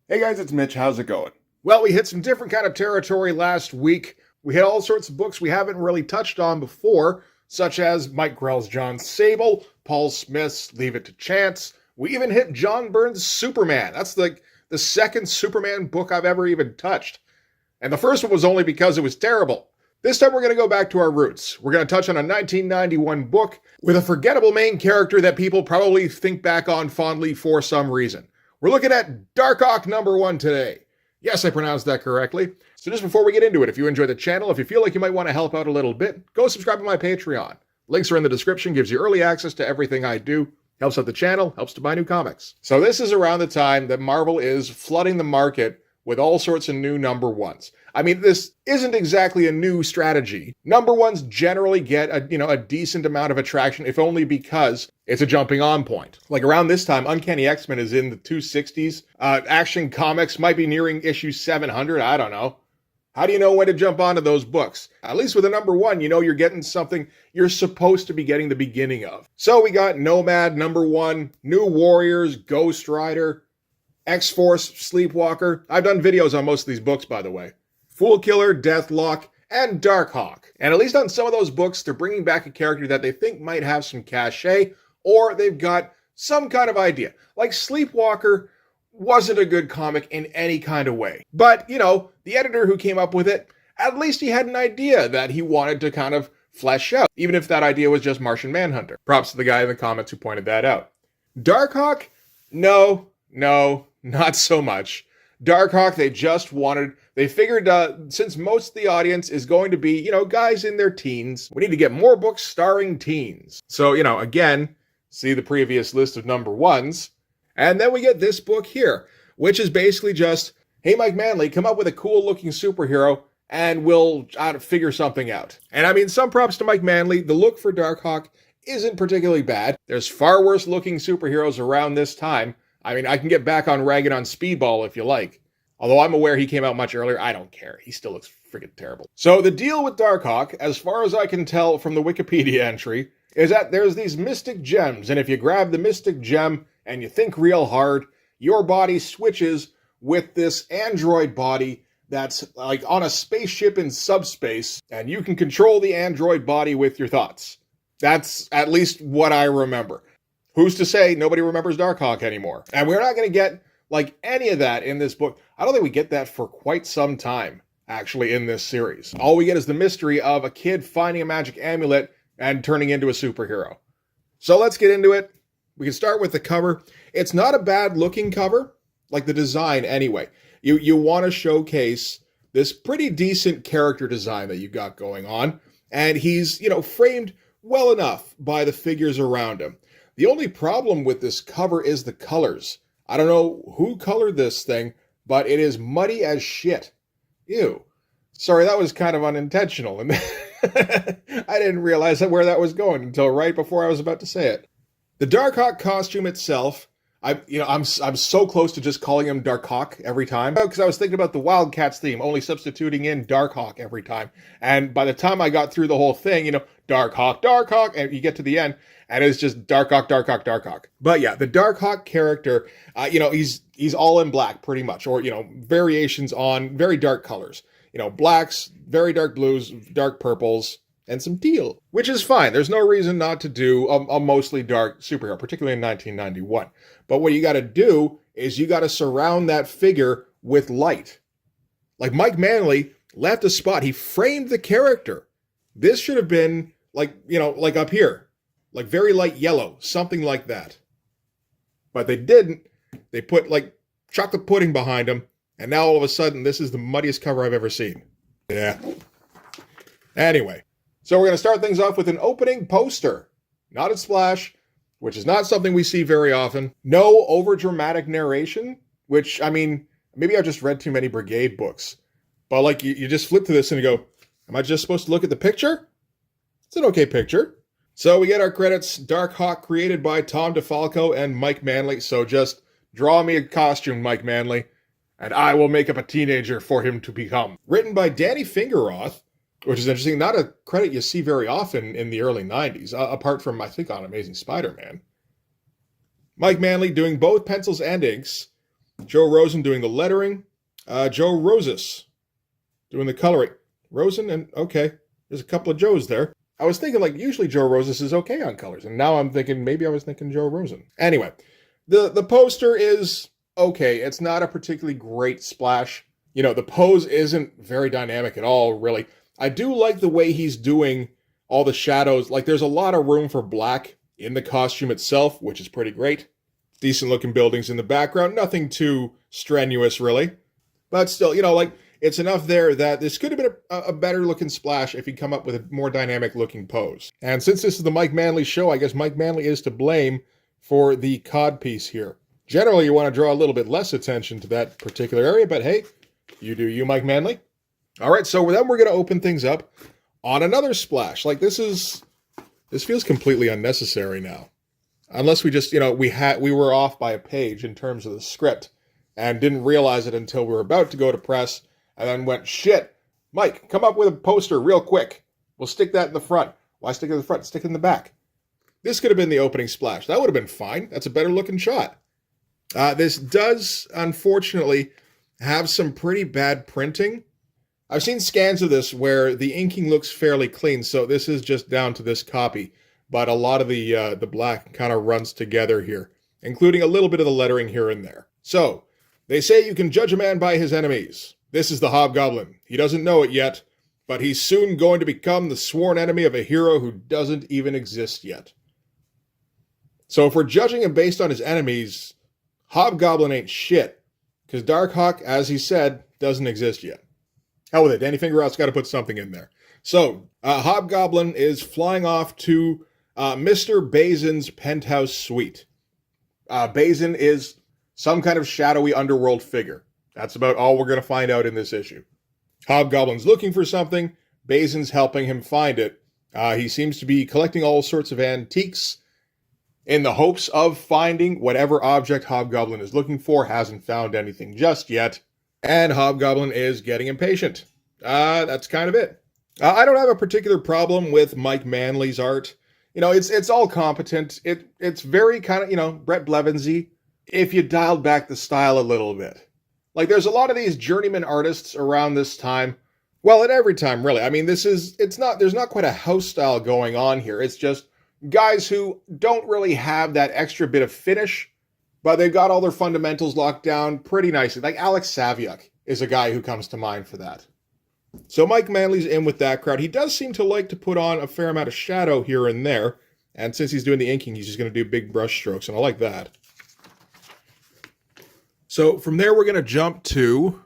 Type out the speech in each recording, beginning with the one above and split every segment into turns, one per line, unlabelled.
Hey guys, it's Mitch. How's it going? Well, we hit some different kind of territory last week. We hit all sorts of books we haven't really touched on before, such as Mike Grell's John Sable, Paul Smith's Leave It to Chance. We even hit John Byrne's Superman. That's the second Superman book I've ever even touched. And the first one was only because it was terrible. This time we're going to go back to our roots. We're going to touch on a 1991 book with a forgettable main character that people probably think back on fondly for some reason. We're looking at DARKHAWK #1 today. Yes, I pronounced that correctly. So just before we get into it, if you enjoy the channel, if you feel like you might want to help out a little bit, go subscribe to my Patreon. Links are in the description, gives you early access to everything I do, helps out the channel, helps to buy new comics. So this is around the time that Marvel is flooding the market with all sorts of new #1s. I mean, this isn't exactly a new strategy. #1s generally get a decent amount of attraction, if only because it's a jumping on point. Like around this time, Uncanny X-Men is in the 260s. Action Comics might be nearing issue 700. I don't know. How do you know when to jump onto those books? At least with a #1, you know you're getting something you're supposed to be getting the beginning of. So we got Nomad #1, New Warriors, Ghost Rider, X-Force, Sleepwalker. I've done videos on most of these books, by the way. Fool Killer, Deathlock, and DARKHAWK. And at least on some of those books, they're bringing back a character that they think might have some cachet, or they've got some kind of idea. Like Sleepwalker wasn't a good comic in any kind of way. But, the editor who came up with it, at least he had an idea that he wanted to kind of flesh out, even if that idea was just Martian Manhunter. Props to the guy in the comments who pointed that out. DARKHAWK? No, not so much. DARKHAWK, they figured since most of the audience is going to be, guys in their teens, we need to get more books starring teens. So, again, see the previous list of #1s. And then we get this book here, which is basically just, hey, Mike Manley, come up with a cool looking superhero and we'll figure something out. And I mean, some props to Mike Manley. The look for DARKHAWK isn't particularly bad. There's far worse looking superheroes around this time. I mean, I can get back on ragging on Speedball if you like. Although I'm aware he came out much earlier, I don't care. He still looks friggin' terrible. So the deal with DARKHAWK, as far as I can tell from the Wikipedia entry, is that there's these mystic gems, and if you grab the mystic gem and you think real hard, your body switches with this android body that's like on a spaceship in subspace, and you can control the android body with your thoughts. That's at least what I remember. Who's to say nobody remembers DARKHAWK anymore? And we're not going to get any of that in this book. I don't think we get that for quite some time, actually, in this series. All we get is the mystery of a kid finding a magic amulet and turning into a superhero. So let's get into it. We can start with the cover. It's not a bad looking cover, like the design anyway. You want to showcase this pretty decent character design that you got going on. And he's, framed well enough by the figures around him. The only problem with this cover is the colors. I don't know who colored this thing, but it is muddy as shit. Ew. Sorry, that was kind of unintentional. And I didn't realize where that was going until right before I was about to say it. The DARKHAWK costume itself, I'm so close to just calling him DARKHAWK every time, because I was thinking about the Wildcats theme, only substituting in DARKHAWK every time. And by the time I got through the whole thing, DARKHAWK, DARKHAWK, and you get to the end, and it's just DARKHAWK, DARKHAWK, DARKHAWK. But yeah, the DARKHAWK character, he's all in black pretty much, or, variations on very dark colors. Blacks, very dark blues, dark purples, and some teal, which is fine. There's no reason not to do a mostly dark superhero, particularly in 1991. But what you got to do is you got to surround that figure with light. Like Mike Manley left a spot. He framed the character. This should have been like up here, like very light yellow, something like that. But they didn't. They put like chocolate pudding behind him. And now all of a sudden, this is the muddiest cover I've ever seen. Yeah. Anyway, so we're going to start things off with an opening poster. Not a splash, which is not something we see very often. No overdramatic narration, which, I mean, maybe I've just read too many Brigade books. But you just flip to this and you go, am I just supposed to look at the picture? It's an okay picture. So we get our credits. DARKHAWK created by Tom DeFalco and Mike Manley. So just draw me a costume, Mike Manley, and I will make up a teenager for him to become. Written by Danny Fingeroth, which is interesting. Not a credit you see very often in the early 90s, apart from, I think, on Amazing Spider-Man. Mike Manley doing both pencils and inks. Joe Rosen doing the lettering. Joe Rosas doing the coloring. Rosen and, okay, there's a couple of Joes there. I was thinking, like, usually Joe Rosas is okay on colors, and now I'm thinking maybe I was thinking Joe Rosen. Anyway, the poster is okay. It's not a particularly great splash. You know, the pose isn't very dynamic at all, really. I do like the way he's doing all the shadows. Like, there's a lot of room for black in the costume itself, which is pretty great. Decent looking buildings in the background. Nothing too strenuous, really. But still, you know, like, it's enough there that this could have been a better looking splash if he'd come up with a more dynamic looking pose. And since this is the Mike Manley show, I guess Mike Manley is to blame for the codpiece here. Generally, you want to draw a little bit less attention to that particular area, but hey, you do you, Mike Manley. All right, so then we're going to open things up on another splash. Like, this feels completely unnecessary now. Unless we just, you know, we were off by a page in terms of the script and didn't realize it until we were about to go to press and then went, shit, Mike, come up with a poster real quick. We'll stick that in the front. Why stick it in the front? Stick it in the back. This could have been the opening splash. That would have been fine. That's a better looking shot. This does, unfortunately, have some pretty bad printing. I've seen scans of this where the inking looks fairly clean, so this is just down to this copy. But a lot of the black kind of runs together here, including a little bit of the lettering here and there. So, they say you can judge a man by his enemies. This is the Hobgoblin. He doesn't know it yet, but he's soon going to become the sworn enemy of a hero who doesn't even exist yet. So if we're judging him based on his enemies, Hobgoblin ain't shit, because DARKHAWK, as he said, doesn't exist yet. Hell with it, Danny Fingerout's got to put something in there. So, Hobgoblin is flying off to Mr. Bazin's penthouse suite. Bazin is some kind of shadowy underworld figure. That's about all we're going to find out in this issue. Hobgoblin's looking for something. Bazin's helping him find it. He seems to be collecting all sorts of antiques in the hopes of finding whatever object Hobgoblin is looking for. Hasn't found anything just yet. And Hobgoblin is getting impatient. That's kind of it. I don't have a particular problem with Mike Manley's art. You know, it's all competent. It's very kind of, you know, Brett Blevins-y, if you dialed back the style a little bit. Like, there's a lot of these journeyman artists around this time. Well, at every time, really. I mean, there's not quite a house style going on here. It's just guys who don't really have that extra bit of finish, but they've got all their fundamentals locked down pretty nicely. Like Alex Saviuk is a guy who comes to mind for that. So Mike Manley's in with that crowd. He does seem to like to put on a fair amount of shadow here and there. And since he's doing the inking, he's just going to do big brush strokes, and I like that. So from there, we're going to jump to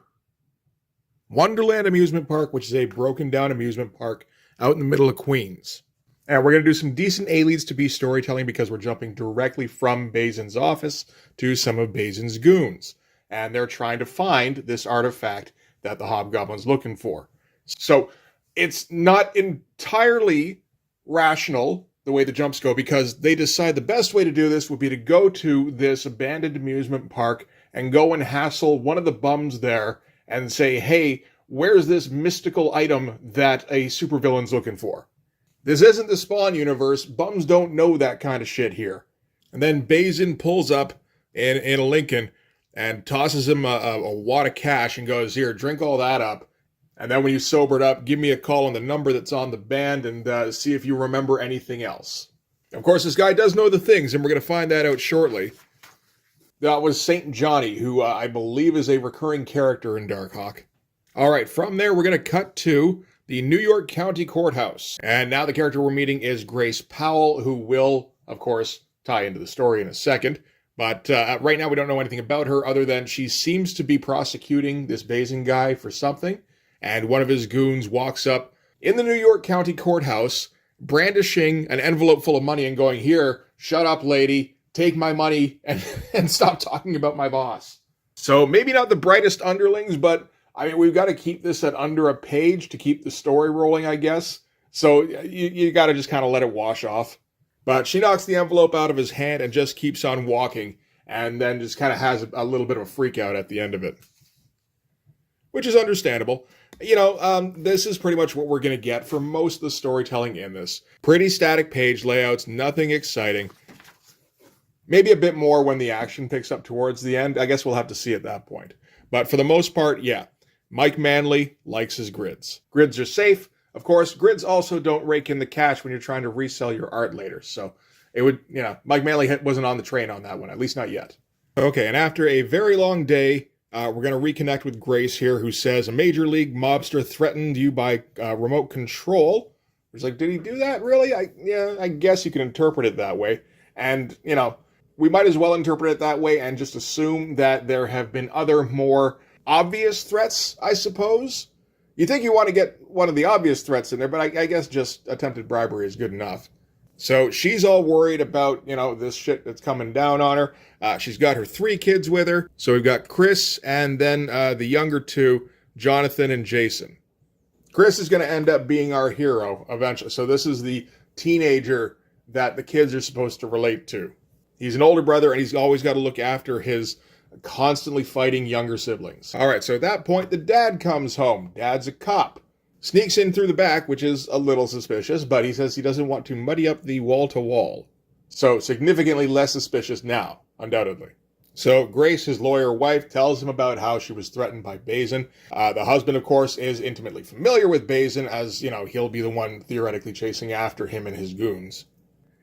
Wonderland Amusement Park, which is a broken down amusement park out in the middle of Queens. And we're going to do some decent A-leads to be storytelling because we're jumping directly from Bazin's office to some of Bazin's goons. And they're trying to find this artifact that the Hobgoblin's looking for. So it's not entirely rational the way the jumps go, because they decide the best way to do this would be to go to this abandoned amusement park and go and hassle one of the bums there and say, hey, where's this mystical item that a supervillain's looking for? This isn't the Spawn universe. Bums don't know that kind of shit here. And then Bazin pulls up in a Lincoln and tosses him a wad of cash and goes, here, drink all that up. And then when you sober it up, give me a call on the number that's on the band and see if you remember anything else. Of course, this guy does know the things, and we're going to find that out shortly. That was St. Johnny, who I believe is a recurring character in DARKHAWK. All right, from there, we're going to cut to the New York County Courthouse. And now the character we're meeting is Grace Powell, who will, of course, tie into the story in a second. But right now, we don't know anything about her other than she seems to be prosecuting this Bazin guy for something. And one of his goons walks up in the New York County Courthouse, brandishing an envelope full of money and going, here, shut up, lady, take my money and stop talking about my boss. So maybe not the brightest underlings, but I mean, we've got to keep this at under a page to keep the story rolling, I guess. So you got to just kind of let it wash off. But she knocks the envelope out of his hand and just keeps on walking, and then just kind of has a little bit of a freak out at the end of it, which is understandable. You know, this is pretty much what we're going to get for most of the storytelling in this. Pretty static page layouts, nothing exciting. Maybe a bit more when the action picks up towards the end. I guess we'll have to see at that point. But for the most part, yeah, Mike Manley likes his grids. Grids are safe. Of course, grids also don't rake in the cash when you're trying to resell your art later. So it would, Mike Manley wasn't on the train on that one, at least not yet. Okay, and after a very long day, we're going to reconnect with Grace here, who says a major league mobster threatened you by remote control. It's like, did he do that, really? I guess you can interpret it that way. And, we might as well interpret it that way and just assume that there have been other more obvious threats, I suppose. You think you want to get one of the obvious threats in there, but I guess just attempted bribery is good enough. So she's all worried about, this shit that's coming down on her. She's got her 3 kids with her. So we've got Chris and then the younger 2, Jonathan and Jason. Chris is going to end up being our hero eventually. So this is the teenager that the kids are supposed to relate to. He's an older brother, and he's always got to look after his constantly fighting younger siblings. All right, so at that point, the dad comes home. Dad's a cop. Sneaks in through the back, which is a little suspicious, but he says he doesn't want to muddy up the wall-to-wall. So significantly less suspicious now, undoubtedly. So Grace, his lawyer wife, tells him about how she was threatened by Bazin. The husband, of course, is intimately familiar with Bazin, as, he'll be the one theoretically chasing after him and his goons.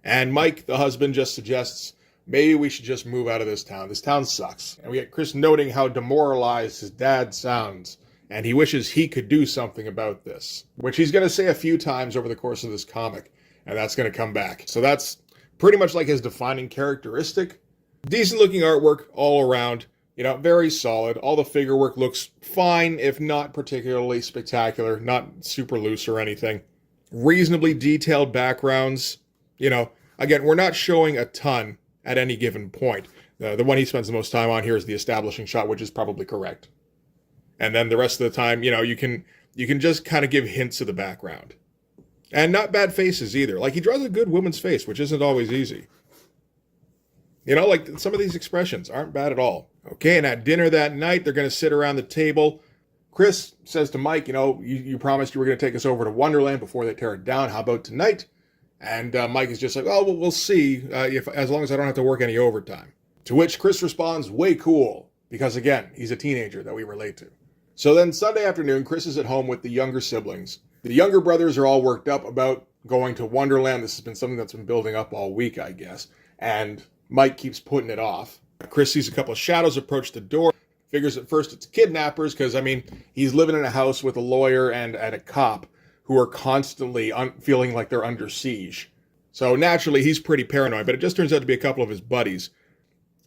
And Mike, the husband, just suggests, maybe we should just move out of this town. This town sucks. And we get Chris noting how demoralized his dad sounds, and he wishes he could do something about this, which he's going to say a few times over the course of this comic, and that's going to come back. So that's pretty much like his defining characteristic. Decent-looking artwork all around, very solid. All the figure work looks fine, if not particularly spectacular, not super loose or anything. Reasonably detailed backgrounds. Again, we're not showing a ton at any given point. The one he spends the most time on here is the establishing shot, which is probably correct. And then the rest of the time, you can just kind of give hints of the background. And not bad faces either. Like, he draws a good woman's face, which isn't always easy. Like, some of these expressions aren't bad at all. Okay, and at dinner that night, they're going to sit around the table. Chris says to Mike, you promised you were going to take us over to Wonderland before they tear it down. How about tonight? And Mike is just like, oh, well, we'll see, as long as I don't have to work any overtime. To which Chris responds, way cool, because again, he's a teenager that we relate to. So then Sunday afternoon, Chris is at home with the younger siblings. The younger brothers are all worked up about going to Wonderland. This has been something that's been building up all week, I guess. And Mike keeps putting it off. Chris sees a couple of shadows approach the door. Figures at first it's kidnappers, because, he's living in a house with a lawyer and a cop who are constantly feeling like they're under siege. So naturally, he's pretty paranoid, but it just turns out to be a couple of his buddies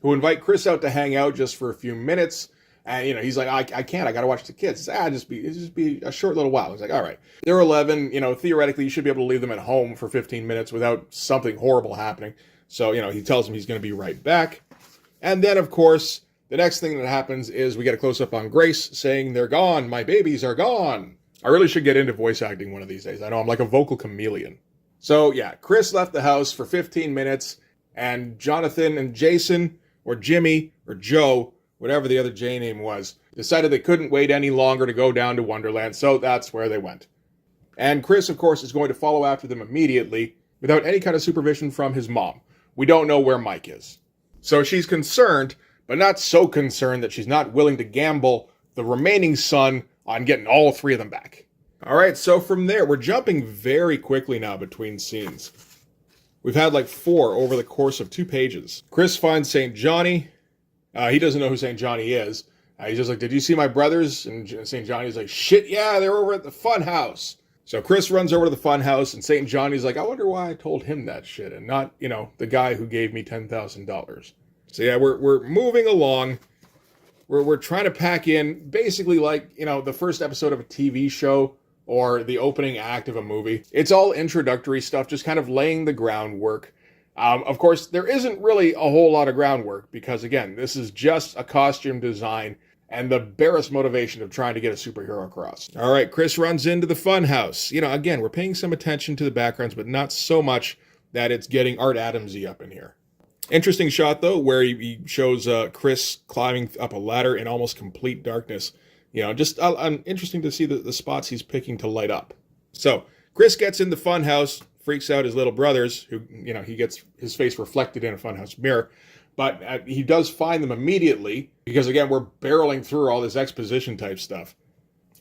who invite Chris out to hang out just for a few minutes. And, he's like, I can't, I got to watch the kids. Just be a short little while. He's like, all right. They're 11, theoretically, you should be able to leave them at home for 15 minutes without something horrible happening. So, he tells them he's going to be right back. And then, of course, the next thing that happens is we get a close-up on Grace saying, they're gone, my babies are gone. I really should get into voice acting one of these days. I know I'm like a vocal chameleon. So, yeah, Chris left the house for 15 minutes, and Jonathan and Jason, or Jimmy, or Joe, whatever the other J name was, decided they couldn't wait any longer to go down to Wonderland, so that's where they went. And Chris, of course, is going to follow after them immediately, without any kind of supervision from his mom. We don't know where Mike is. So she's concerned, but not so concerned that she's not willing to gamble the remaining son on getting all 3 of them back. All right, so from there, we're jumping very quickly now between scenes. We've had like 4 over the course of 2 pages. Chris finds St. Johnny. He doesn't know who St. Johnny is. He's just like, did you see my brothers? And St. Johnny's like, shit, yeah, they're over at the fun house. So Chris runs over to the fun house, and St. Johnny's like, I wonder why I told him that shit, and not, the guy who gave me $10,000. So yeah, we're moving along. We're trying to pack in basically like, the first episode of a TV show or the opening act of a movie. It's all introductory stuff, just kind of laying the groundwork. Of course, there isn't really a whole lot of groundwork because, again, this is just a costume design and the barest motivation of trying to get a superhero across. All right, Chris runs into the fun house. Again, we're paying some attention to the backgrounds, but not so much that it's getting Art Adamsy up in here. Interesting shot, though, where he shows Chris climbing up a ladder in almost complete darkness. Just interesting to see the spots he's picking to light up. So, Chris gets in the fun house, freaks out his little brothers, who, he gets his face reflected in a funhouse mirror. But he does find them immediately because, again, we're barreling through all this exposition type stuff.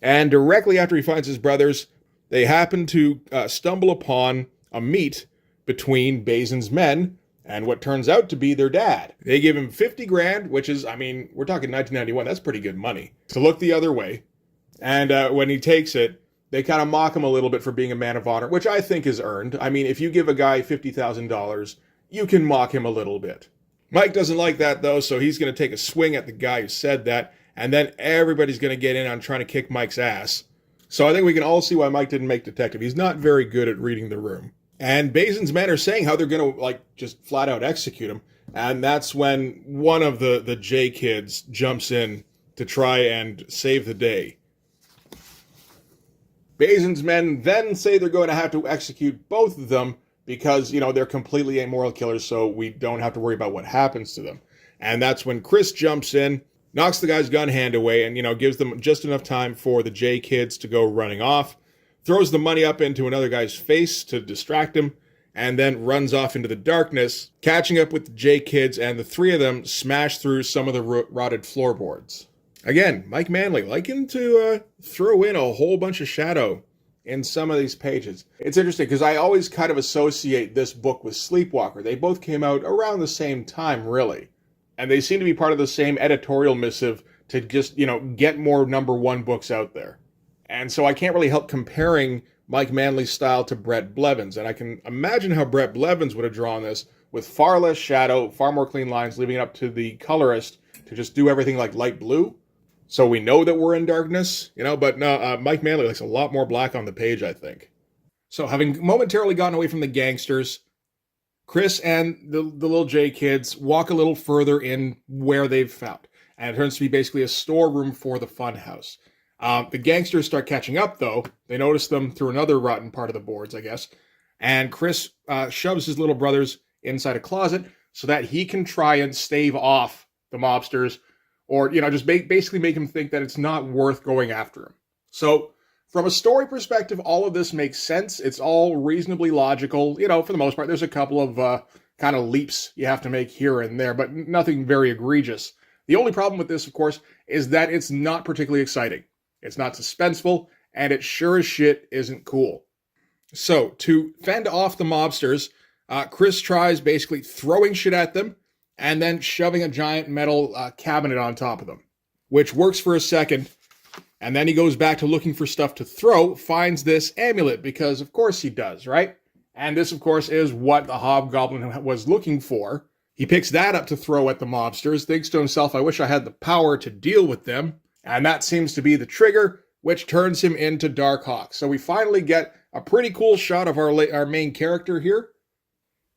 And directly after he finds his brothers, they happen to stumble upon a meet between Basin's men and what turns out to be their dad. They give him 50 grand, which is, we're talking 1991. That's pretty good money to look the other way. And when he takes it, they kind of mock him a little bit for being a man of honor, which I think is earned. If you give a guy $50,000, you can mock him a little bit. Mike doesn't like that, though, so he's going to take a swing at the guy who said that, and then everybody's going to get in on trying to kick Mike's ass. So I think we can all see why Mike didn't make detective. He's not very good at reading the room. And Basin's men are saying how they're going to, just flat out execute him. And that's when one of the J kids jumps in to try and save the day. Basin's men then say they're going to have to execute both of them because, they're completely amoral killers, so we don't have to worry about what happens to them. And that's when Chris jumps in, knocks the guy's gun hand away, and, gives them just enough time for the J kids to go running off, throws the money up into another guy's face to distract him, and then runs off into the darkness, catching up with the J kids, and the three of them smash through some of the rotted floorboards. Again, Mike Manley liking to throw in a whole bunch of shadow in some of these pages. It's interesting because I always kind of associate this book with Sleepwalker. They both came out around the same time, really. And they seem to be part of the same editorial missive to just, get more #1 books out there. And so I can't really help comparing Mike Manley's style to Brett Blevins. And I can imagine how Brett Blevins would have drawn this with far less shadow, far more clean lines, leaving it up to the colorist to just do everything like light blue. So we know that we're in darkness, but no, Mike Manley likes a lot more black on the page, I think. So having momentarily gotten away from the gangsters, Chris and the little J kids walk a little further in where they've found. And it turns to be basically a storeroom for the funhouse. The gangsters start catching up, though. They notice them through another rotten part of the boards, I guess. And Chris shoves his little brothers inside a closet so that he can try and stave off the mobsters, or, just basically make him think that it's not worth going after him. So from a story perspective, all of this makes sense. It's all reasonably logical. For the most part, there's a couple of kind of leaps you have to make here and there, but nothing very egregious. The only problem with this, of course, is that it's not particularly exciting. It's not suspenseful, and it sure as shit isn't cool. So to fend off the mobsters, Chris tries basically throwing shit at them, and then shoving a giant metal cabinet on top of them, which works for a second, and then he goes back to looking for stuff to throw, finds this amulet, because of course he does, right? And this, of course, is what the hobgoblin was looking for. He picks that up to throw at the mobsters, thinks to himself, I wish I had the power to deal with them, and that seems to be the trigger, which turns him into DARKHAWK. So we finally get a pretty cool shot of our main character here,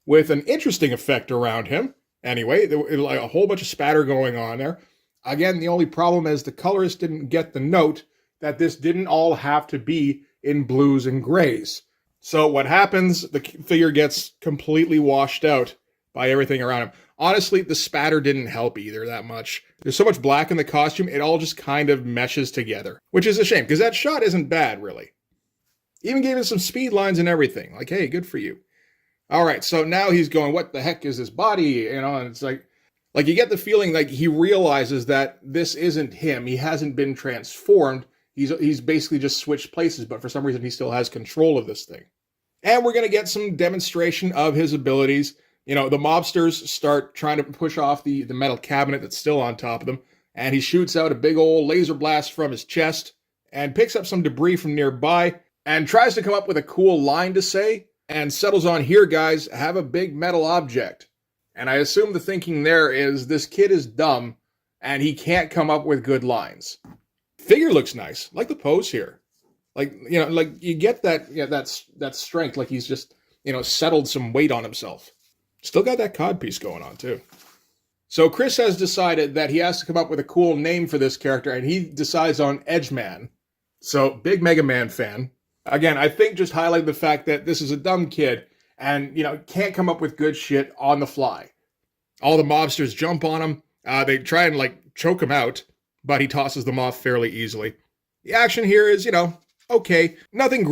with an interesting effect around him. Anyway, there was like a whole bunch of spatter going on there. Again, the only problem is the colorist didn't get the note that this didn't all have to be in blues and grays. So what happens, the figure gets completely washed out by everything around him. Honestly, the spatter didn't help either that much. There's so much black in the costume, it all just kind of meshes together. Which is a shame, because that shot isn't bad, really. Even gave him some speed lines and everything. Like, hey, good for you. All right, so now he's going, what the heck is this body? And it's like you get the feeling like he realizes that this isn't him. He hasn't been transformed. He's basically just switched places, but for some reason he still has control of this thing. And we're going to get some demonstration of his abilities. The mobsters start trying to push off the metal cabinet that's still on top of them, and he shoots out a big old laser blast from his chest and picks up some debris from nearby and tries to come up with a cool line to say, and settles on, here guys, have a big metal object. And I assume the thinking there is this kid is dumb and he can't come up with good lines. Figure looks nice, like the pose here. Like you get that strength, like he's just, settled some weight on himself. Still got that codpiece going on too. So Chris has decided that he has to come up with a cool name for this character, and he decides on Edgeman. So big Mega Man fan. Again, I think just highlight the fact that this is a dumb kid and, can't come up with good shit on the fly. All the mobsters jump on him. They try and, choke him out, but he tosses them off fairly easily. The action here is, okay. Nothing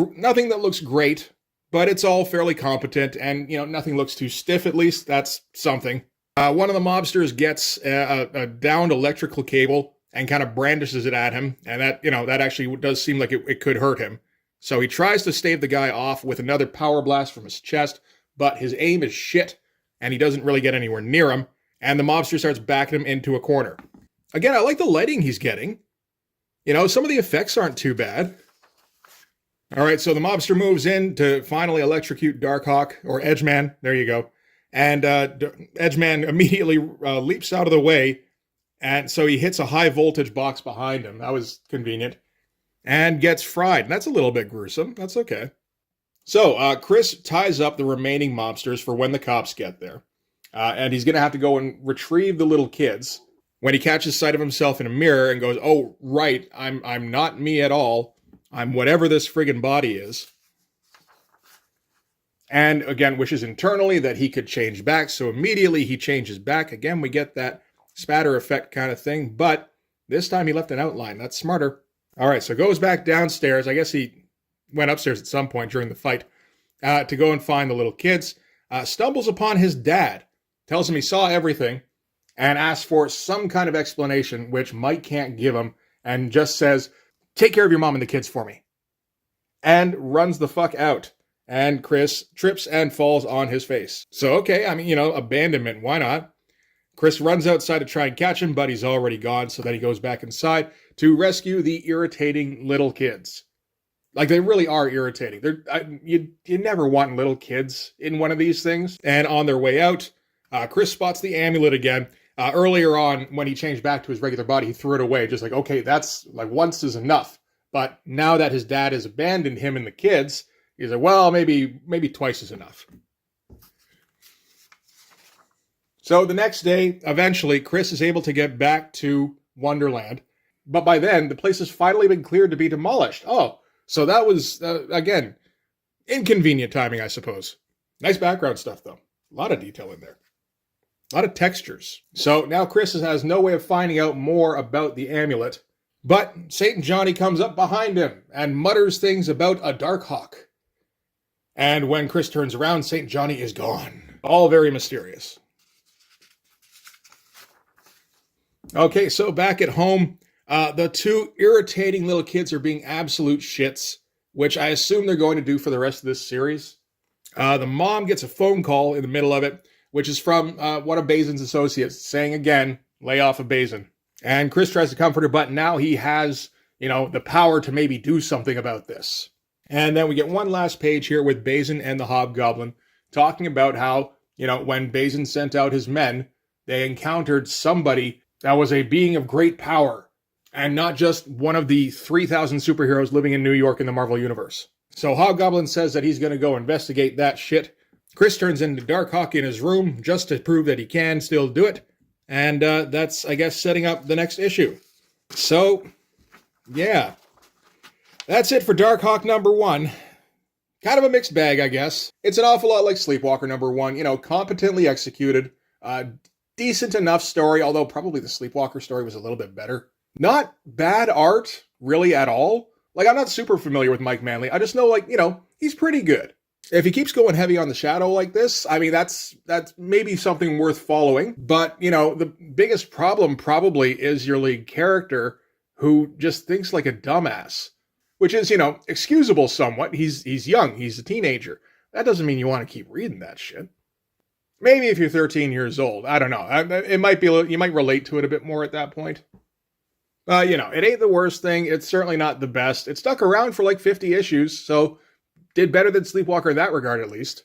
that looks great, but it's all fairly competent, and, nothing looks too stiff, at least. That's something. One of the mobsters gets a downed electrical cable and kind of brandishes it at him, and that actually does seem like it could hurt him. So he tries to stave the guy off with another power blast from his chest, but his aim is shit, and he doesn't really get anywhere near him, and the mobster starts backing him into a corner. Again, I like the lighting he's getting. Some of the effects aren't too bad. All right, so the mobster moves in to finally electrocute DARKHAWK, or Edgeman, there you go. And Edgeman immediately leaps out of the way, and so he hits a high voltage box behind him. That was convenient. And gets fried. And that's a little bit gruesome. That's okay. So Chris ties up the remaining mobsters for when the cops get there. And he's going to have to go and retrieve the little kids when he catches sight of himself in a mirror and goes, oh, right, I'm not me at all. I'm whatever this friggin' body is. And again, wishes internally that he could change back. So immediately he changes back. Again, we get that spatter effect kind of thing. But this time he left an outline. That's smarter. All right, so goes back downstairs. I guess he went upstairs at some point during the fight to go and find the little kids. Stumbles upon his dad. Tells him he saw everything. And asks for some kind of explanation, which Mike can't give him. And just says, take care of your mom and the kids for me. And runs the fuck out. And Chris trips and falls on his face. So, okay, abandonment, why not? Chris runs outside to try and catch him, but he's already gone, so then he goes back inside to rescue the irritating little kids. Like, they really are irritating. You never want little kids in one of these things. And on their way out, Chris spots the amulet again. Earlier on, when he changed back to his regular body, he threw it away, just like, okay, that's, like, once is enough. But now that his dad has abandoned him and the kids, he's like, well, maybe twice is enough. So the next day, eventually, Chris is able to get back to Wonderland. But by then, the place has finally been cleared to be demolished. Oh, so that was, again, inconvenient timing, I suppose. Nice background stuff, though. A lot of detail in there. A lot of textures. So now Chris has no way of finding out more about the amulet. But St. Johnny comes up behind him and mutters things about a DARKHAWK. And when Chris turns around, St. Johnny is gone. All very mysterious. Okay, so back at home, the two irritating little kids are being absolute shits, which I assume they're going to do for the rest of this series. The mom gets a phone call in the middle of it, which is from one of Basin's associates, saying again, lay off of Basin. And Chris tries to comfort her, but now he has, the power to maybe do something about this. And then we get one last page here with Basin and the Hobgoblin talking about how, when Basin sent out his men, they encountered somebody that was a being of great power, and not just one of the 3,000 superheroes living in New York in the Marvel Universe. So Hobgoblin says that he's going to go investigate that shit. Chris turns into DARKHAWK in his room just to prove that he can still do it. And that's, I guess, setting up the next issue. So, yeah. That's it for DARKHAWK number 1. Kind of a mixed bag, I guess. It's an awful lot like Sleepwalker number 1. Competently executed. Decent enough story, although probably the Sleepwalker story was a little bit better. Not bad art, really, at all. Like, I'm not super familiar with Mike Manley. I just know, he's pretty good. If he keeps going heavy on the shadow like this, that's maybe something worth following. But, the biggest problem probably is your lead character who just thinks like a dumbass. Which is, excusable somewhat. He's young. He's a teenager. That doesn't mean you want to keep reading that shit. Maybe if you're 13 years old. I don't know. It might be you might relate to it a bit more at that point. It ain't the worst thing. It's certainly not the best. It stuck around for like 50 issues, so did better than Sleepwalker in that regard, at least.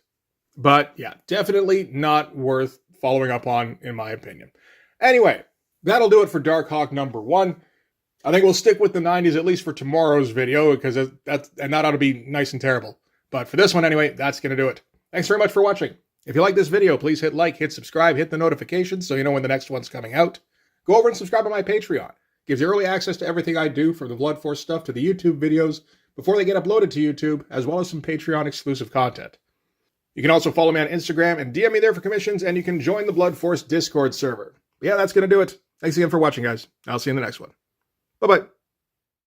But yeah, definitely not worth following up on, in my opinion. Anyway, that'll do it for DARKHAWK number 1. I think we'll stick with the 90s at least for tomorrow's video, because that ought to be nice and terrible. But for this one anyway, that's going to do it. Thanks very much for watching. If you like this video, please hit like, hit subscribe, hit the notifications so you know when the next one's coming out. Go over and subscribe to my Patreon. It gives you early access to everything I do, from the Blood Force stuff to the YouTube videos, before they get uploaded to YouTube, as well as some Patreon exclusive content. You can also follow me on Instagram and DM me there for commissions, and you can join the Blood Force Discord server. But yeah, that's going to do it. Thanks again for watching, guys. I'll see you in the next one. Bye-bye.